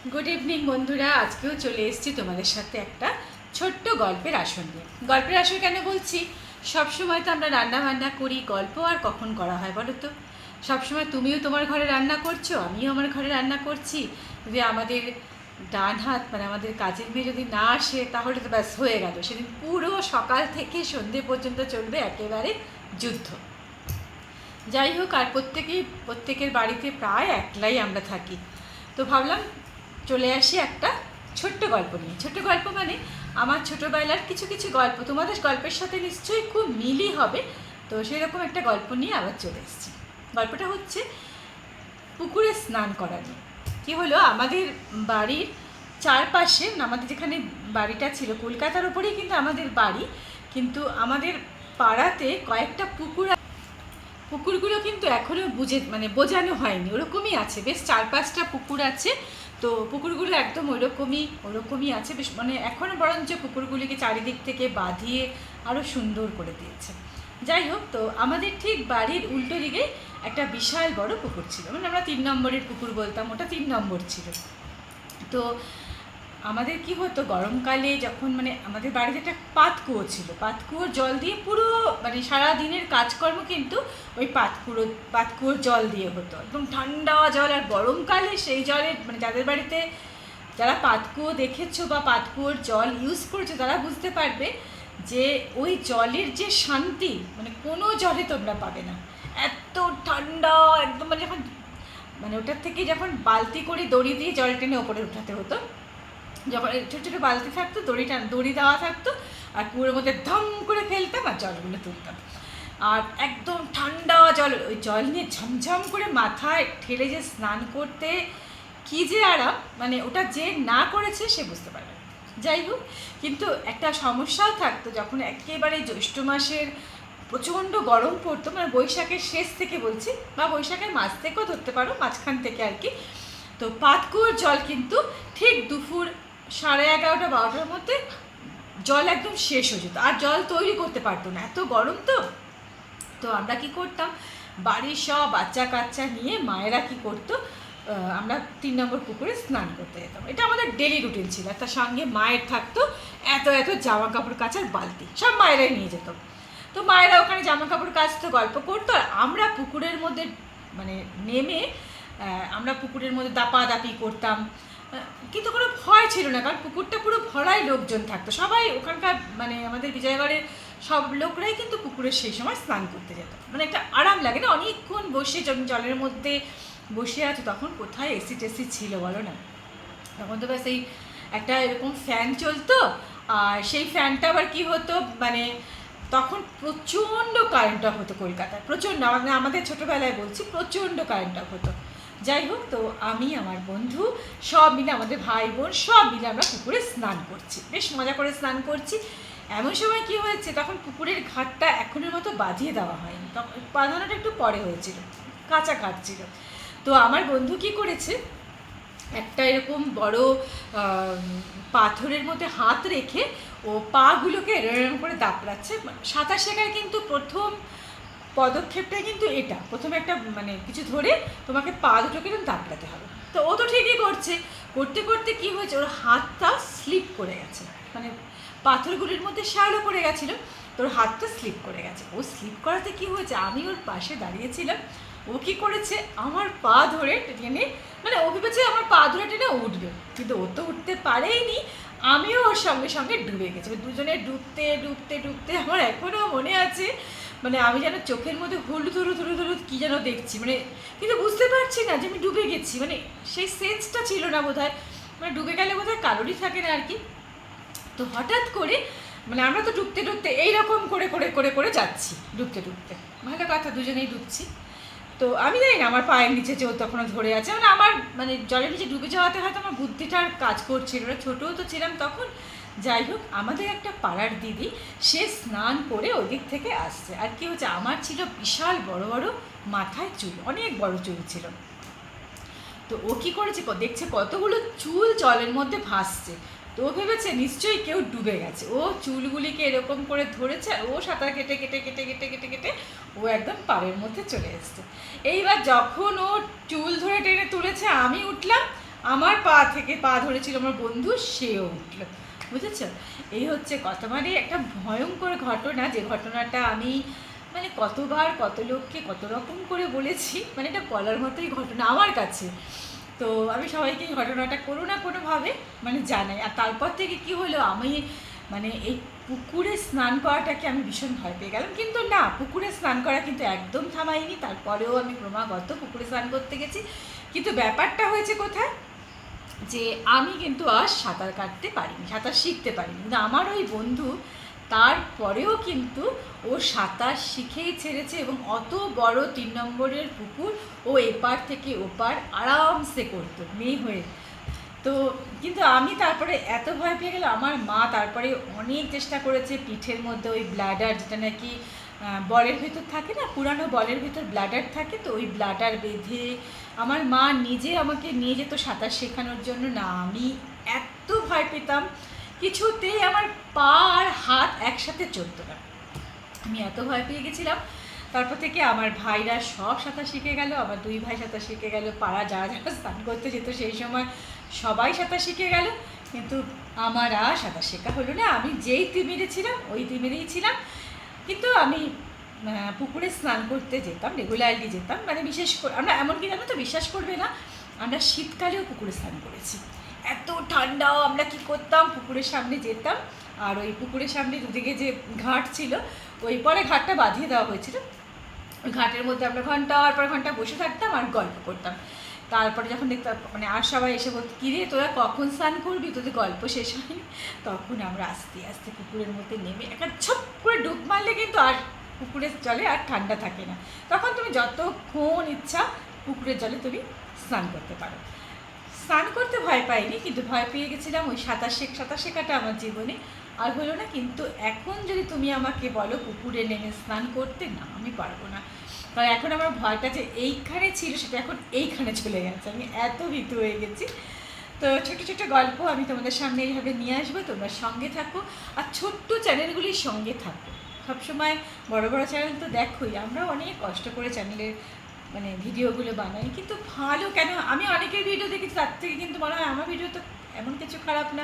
Good evening বন্ধুরা, আজকেও চলে এসেছি তোমাদের সাথে একটা ছোট্ট গল্পের আসর নিয়ে। গল্পের আসর কেন বলছি, সবসময় তো আমরা রান্না বান্না করি, গল্প আর কখন করা হয় বলো তো? সবসময় তুমিও তোমার ঘরে রান্না করছো, আমিও আমার ঘরে রান্না করছি। যদি আমাদের ডান হাত মানে আমাদের কাজের মেয়ে যদি না আসে তাহলে তো ব্যাস হয়ে গেল, সেদিন পুরো সকাল থেকে সন্ধে পর্যন্ত চলবে একেবারে যুদ্ধ। যাই হোক, আর প্রত্যেকের বাড়িতে প্রায় একলাই আমরা থাকি। তো ভাবলাম চলে আসি একটা ছোট্ট গল্প নিয়ে। ছোট্ট গল্প মানে আমার ছোটোবেলার কিছু কিছু গল্প তোমাদের গল্পের সাথে নিশ্চয়ই খুব মিলই হবে। তো সেরকম একটা গল্প নিয়ে আবার চলে এসেছি। গল্পটা হচ্ছে পুকুরে স্নান করা নিয়ে। কী হলো, আমাদের বাড়ির চারপাশে, আমাদের যেখানে বাড়িটা ছিল কলকাতার ওপরেই কিন্তু আমাদের বাড়ি, কিন্তু আমাদের পাড়াতে কয়েকটা পুকুরগুলো কিন্তু এখনও বোঝানো হয়নি, ওরকমই আছে, বেশ 4-5টা পুকুর আছে। তো পুকুরগুলো একদম ওরকমই আছে, বেশ এখনও বরঞ্চ পুকুরগুলিকে চারিদিক থেকে বাঁধিয়ে আরও সুন্দর করে দিয়েছে। যাই হোক, তো আমাদের ঠিক বাড়ির উল্টো দিকে একটা বিশাল বড় পুকুর ছিল, আমরা 3 নম্বরের পুকুর বলতাম, ওটা 3 নম্বর ছিল। তো আমাদের কি হতো, গরমকালে যখন আমাদের বাড়িতে একটা পাতকুয়ো ছিল, পাতকুয়োর জল দিয়ে পুরো সারা দিনের কাজকর্ম কিন্তু ওই পাতকুয়োর জল দিয়ে হতো, একদম ঠান্ডা জল। আর গরমকালে সেই জলের যাদের বাড়িতে যারা পাতকুয়ো দেখেছো বা পাতকুয়োর জল ইউজ করেছো তারা বুঝতে পারবে যে ওই জলের যে শান্তি কোনো জলে তোমরা পাবে না। এত ঠান্ডা একদম, যখন ওটার থেকে যখন বালতি করে দড়ি দিয়ে জল টেনে ওপরে উঠাতে হতো, যখন ছোটো ছোটো বালতি থাকতো, দড়ি দেওয়া থাকতো, আর কুয়োর মধ্যে ধম করে ফেলতাম আর জলগুলো তুলতাম। আর একদম ঠান্ডা জল, ওই জল নিয়ে ঝমঝম করে মাথায় ঠেলে যে স্নান করতে কী যে আরাম, ওটা যে না করেছে সে বুঝতে পারবে। যাই হোক, কিন্তু একটা সমস্যাও থাকতো, যখন একেবারে জ্যৈষ্ঠ মাসের প্রচণ্ড গরম পড়তো, বৈশাখের শেষ থেকে বলছি, বা বৈশাখের মাঝ থেকেও ধরতে পারো, মাঝখান থেকে আর কি। তো পাতকুয়োর জল কিন্তু ঠিক দুপুর 11:30-12টার মধ্যে জল একদম শেষ হয়ে যেত, আর জল তৈরি করতে পারতো না, এত গরম। তো আমরা কি করতাম, বাড়ির সব বাচ্চা কাচ্চা নিয়ে মায়েরা কি করতো, আমরা 3 নম্বর পুকুরে স্নান করতে যেতাম। এটা আমাদের ডেলি রুটিন ছিল। তার সঙ্গে মায়ের থাকতো এত এত জামা কাপড় কাচার বালতি, সব মায়েরাই নিয়ে যেত। তো মায়েরা ওখানে জামা কাপড় কাচতো, গল্প করতো, আর আমরা পুকুরের মধ্যে নেমে আমরা পুকুরের মধ্যে দাপাদাপি করতাম। কিন্তু কোনো ভয় ছিল না, কারণ পুকুরটা পুরো ভরাই লোকজন থাকতো, সবাই ওখানকার আমাদের বিজয়গড়ের সব লোকরাই কিন্তু পুকুরে সেই সময় স্নান করতে যেত। একটা আরাম লাগে না, অনেকক্ষণ বসে জলের মধ্যে বসে আছে। তখন কোথায় এসি টেসি ছিল বলো না, তখন তো ব্যাস এই একটা এরকম ফ্যান চলতো। আর সেই ফ্যানটা আবার কি হতো, তখন প্রচণ্ড কারেন্ট অফ হতো কলকাতায়, প্রচণ্ড, আমাদের ছোটোবেলায় বলছি, প্রচণ্ড কারেন্ট অফ হতো। যাই হোক, তো আমি আমার বন্ধু সব মিলে, আমাদের ভাই বোন সব মিলে আমরা পুকুরে স্নান করছি, বেশ মজা করে স্নান করছি। এমন সময় কি হয়েছে, তখন পুকুরের ঘাটটা এখনের মতো বাঁধিয়ে দেওয়া হয়নি, তখন বাঁধানোটা একটু পরে হয়েছিল, কাঁচা ঘাট ছিল। তো আমার বন্ধু কি করেছে, একটা এরকম বড় পাথরের মধ্যে হাত রেখে ও পাগুলোকে এরম করে দাপড়াচ্ছে। সাঁতার শেখার কিন্তু প্রথম পদক্ষেপটাই কিন্তু এটা, প্রথমে একটা কিছু ধরে তোমাকে পা দুটোকে কিন্তু দাপড়াতে হবে। তো ও তো ঠিকই করছে, করতে করতে কি হয়েছে, ওর হাতটা স্লিপ করে গেছে, পাথরগুলির মধ্যে শ্যালো পড়ে গেছিলো, তোর হাতটা স্লিপ করে গেছে। ও স্লিপ করাতে কি হয়েছে, আমি ওর পাশে দাঁড়িয়েছিলাম, ও কি করেছে, আমার পা ধরে টেনে, ও ভেবেছে আমার পা ধরে টেনে উঠবে, কিন্তু ও তো উঠতে পারেইনি, আমিও ওর সঙ্গে সঙ্গে ডুবে গেছি। দুজনে ডুবতে ডুবতে ডুবতে আমার এখনও মনে আছে, আমি যেন চোখের মধ্যে হলুদ হলুদ হলুদ হলুদ কী যেন দেখছি, কিন্তু বুঝতে পারছি না যে আমি ডুবে গেছি, সেই সেন্সটা ছিল না বোধ হয়, ডুবে গেলে বোধ হয় কারোরই থাকে না আর কি। তো হঠাৎ করে আমরা তো ডুবতে ডুবতে এইরকম করে করে করে করে যাচ্ছি, ডুবতে ডুবতে, ভালো কথা, দুজনেই ডুবছি। তো আমি জানি না আমার পায়ের নিচে যে ও তখনও ধরে আছে, আমার জলের নিচে ডুবে যাওয়াতে হয়তো আমার বুদ্ধিটা আর কাজ করছিল না, ছোটোও তো ছিলাম তখন। যাই হোক, আমাদের একটা পাড়ার দিদি, সে স্নান করে ওই দিক থেকে আসছে, আর কি হচ্ছে, আমার ছিল বিশাল বড় বড় মাথায় চুল, অনেক বড় চুল ছিল। তো ও কী করেছে, দেখছে কতগুলো চুল জলের মধ্যে ভাসছে, তো ও ভেবেছে নিশ্চয়ই কেউ ডুবে গেছে, ও চুলগুলিকে এরকম করে ধরেছে, আর ও সাঁতার কেটে কেটে কেটে কেটে কেটে কেটে ও একদম পাড়ের মধ্যে চলে এসছে। এইবার যখন ও চুল ধরে টেনে তুলেছে, আমি উঠলাম, আমার পা থেকে পা ধরেছিল আমার বন্ধু, সেও উঠলো, বুঝেছ? এই হচ্ছে কথা, মানে একটা ভয়ঙ্কর ঘটনা, যে ঘটনাটা আমি মানে কতবার কত লোককে কত রকম করে বলেছি, মানে এটা বলার মতোই ঘটনা আমার কাছে। তো আমি সবাইকে এই ঘটনাটা কোনো না কোনোভাবে মানে জানাই। আর তারপর থেকে কি হলো, আমি মানে এই পুকুরে স্নান করাটাকে আমি ভীষণ ভয় পেয়ে গেলাম। কিন্তু না, পুকুরে স্নান করা কিন্তু একদম থামাইনি, তারপরেও আমি ক্রমাগত পুকুরে স্নান করতে গেছি। কিন্তু ব্যাপারটা হয়েছে কোথায়, যে আমি কিন্তু আর সাঁতার কাটতে পারিনি, সাঁতার শিখতে পারিনি। কিন্তু আমার ওই বন্ধু তারপরেও কিন্তু ও সাঁতার শিখেই ছেড়েছে, এবং অত বড় 3 নম্বরের পুকুর ও এপার থেকে ওপার আরামসে করতো মেয়ে হয়ে। তো কিন্তু আমি তারপরে এত ভয় পেয়ে গেলাম, আমার মা তারপরে অনেক চেষ্টা করেছে, পিঠের মধ্যে ওই ব্লাডার, যেটা নাকি বলের ভেতর থাকে না, পুরানো বলের ভেতর ব্লাডার থাকে, তো ওই ব্লাডার বেঁধে আমার মা নিজে আমাকে নিয়ে যেত সাঁতার শেখানোর জন্য। না, আমি এত ভয় পেতাম, কিছুতেই আমার পা আর হাত একসাথে চলতো না, আমি এত ভয় পেয়ে গেছিলাম। তারপর থেকে আমার ভাইরা সব সাঁতার শিখে গেল, আমার 2 ভাই সাঁতার শিখে গেল, পাড়া যারা যারা স্নান করতে যেত সেই সময় সবাই সাঁতার শিখে গেল, কিন্তু আমার আর সাঁতার শেখা হলো না। আমি যেই তিমিরে ছিলাম ওই তিমিরেই ছিলাম। কিন্তু আমি পুকুরে স্নান করতে যেতাম, রেগুলারলি যেতাম, মানে বিশেষ করে আমরা এমনকি জানো তো, বিশ্বাস করবে না, আমরা শীতকালেও পুকুরে স্নান করেছি। এত ঠান্ডাও আমরা কি করতাম, পুকুরের সামনে যেতাম, আর ওই পুকুরের সামনে দুদিকে যে ঘাট ছিল, ওই পরে ঘাটটা বাঁধিয়ে দেওয়া হয়েছিল, ওই ঘাটের মধ্যে আমরা ঘন্টার পর ঘন্টা বসে থাকতাম আর গল্প করতাম। তারপরে যখন দেখতাম মানে আর সবাই এসে বলতো, কিরে তোরা কখন স্নান করবি, তোদের গল্প শেষ হয়নি, তখন আমরা আস্তে আস্তে পুকুরের মধ্যে নেমে একটা ছপ করে ডুব মারলে কিন্তু আর পুকুরের জলে আর ঠান্ডা থাকে না, তখন তুমি যতক্ষণ ইচ্ছা পুকুরের জলে তুমি স্নান করতে পারো। স্নান করতে ভয় পাইনি, কিন্তু ভয় পেয়ে গেছিলাম ওই সাঁতার শেখাটা আমার জীবনে আর হলো না। কিন্তু এখন যদি তুমি আমাকে বলো পুকুরে নেমে স্নান করতে, না আমি পারবো না, কারণ এখন আমার ভয়টা যে এইখানে ছিল সেটা এখন এইখানে চলে গেছে, আমি এত ভীতু হয়ে গেছি। তো ছোটো ছোটো গল্প আমি তোমাদের সামনে এইভাবে নিয়ে আসবো, তোমরা সঙ্গে থাকো আর ছোট্ট চ্যানেলগুলির সঙ্গে থাকো। সবসময় বড় বড় চ্যানেল তো দেখোই, আমরা অনেক কষ্ট করে চ্যানেলের মানে ভিডিওগুলো বানাই, কিন্তু ভালো কেন, আমি অনেকের ভিডিও দেখেছি তার থেকে কিন্তু মনে হয় আমার ভিডিও তো এমন কিছু খারাপ না,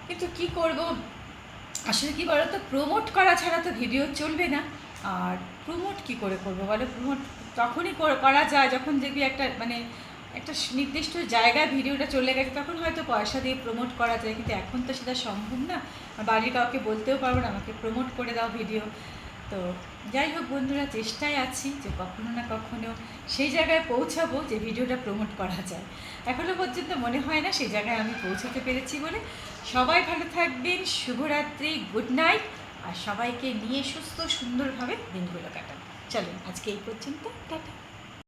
কিন্তু কি করব, আসলে কি বলো তো, প্রমোট করা ছাড়া তো ভিডিও চলবে না। আর প্রমোট কি করে করবো বলো, প্রমোট তখনই করা যায় যখন দেখবি একটা মানে একটা নির্দিষ্ট জায়গায় ভিডিওটা চলে গেছে, তখন হয়তো পয়সা দিয়ে প্রমোট করা যায়, কিন্তু এখন তো সেটা সম্ভব না। বাড়ির কাউকে বলতেও পারবো না আমাকে প্রমোট করে দাও ভিডিও। তো যাই হোক বন্ধুরা, চেষ্টায় আছি যে কখনো না কখনো সেই জায়গায় পৌঁছাবো যে ভিডিওটা প্রমোট করা যায়। এখনও পর্যন্ত মনে হয় না সেই জায়গায় আমি পৌঁছাতে পেরেছি বলে। সবাই ভালো থাকবেন, শুভরাত্রি, গুড নাইট, আর সবাইকে নিয়ে সুস্থ সুন্দরভাবে দিনগুলো কাটান। চলুন আজকে এই পর্যন্ত, টাটা।